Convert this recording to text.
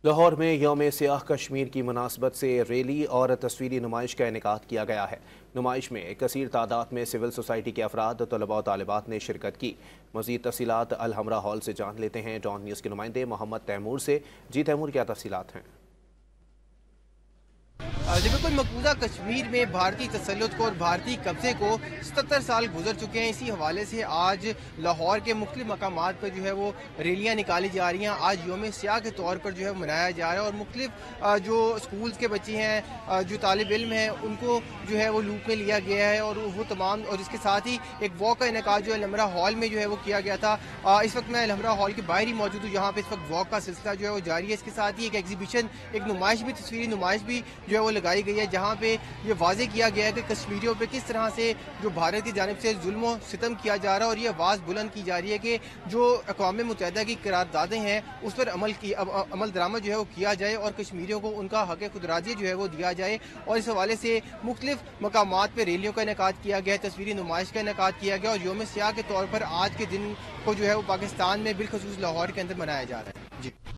لاہور میں یوم سیاہ کشمیر کی مناسبت سے ریلی اور تصویری نمائش کا انعقاد کیا گیا ہے۔ نمائش میں کثیر تعداد میں سول سوسائٹی کے افراد، طلباء و طالبات نے شرکت کی۔ مزید تفصیلات الحمرہ ہال سے جان لیتے ہیں ڈان نیوز کے نمائندے محمد تیمور سے۔ جی تیمور، کیا تفصیلات ہیں؟ بالکل مقبوضہ کشمیر میں بھارتی تسلط کو اور بھارتی قبضے کو 77 سال گزر چکے ہیں۔ اسی حوالے سے آج لاہور کے مختلف مقامات پر جو ہے وہ ریلیاں نکالی جا رہی ہیں۔ آج یوم سیاہ کے طور پر جو ہے منایا جا رہا ہے اور مختلف جو سکولز کے بچے ہیں، جو طالب علم ہیں، ان کو جو ہے وہ لوپ میں لیا گیا ہے اور وہ تمام، اور اس کے ساتھ ہی ایک واک کا انعقاد جو ہے الحمرہ ہال میں جو ہے وہ کیا گیا تھا۔ اس وقت میں الحمرہ ہال کے باہر ہی موجود ہوں، جہاں پہ اس وقت واک کا سلسلہ جو ہے وہ جاری ہے۔ اس کے ساتھ ہی ایک ایگزیبیشن، ایک نمائش بھی، تصویری نمائش بھی جو ہے وہ لگائی گئی ہے، جہاں پہ یہ واضح کیا گیا ہے کہ کشمیریوں پہ کس طرح سے جو بھارت کی جانب سے ظلم و ستم کیا جا رہا ہے، اور یہ آواز بلند کی جا رہی ہے کہ جو اقوام متحدہ کی قراردادیں ہیں اس پر عمل درآمد جو ہے وہ کیا جائے اور کشمیریوں کو ان کا حق خودارادی جو ہے وہ دیا جائے۔ اور اس حوالے سے مختلف مقامات پہ ریلیوں کا انعقاد کیا گیا ہے، تصویری نمائش کا انعقاد کیا گیا، اور یوم سیاہ کے طور پر آج کے دن کو جو ہے وہ پاکستان میں بالخصوص لاہور کے اندر منایا جا رہا ہے۔ جی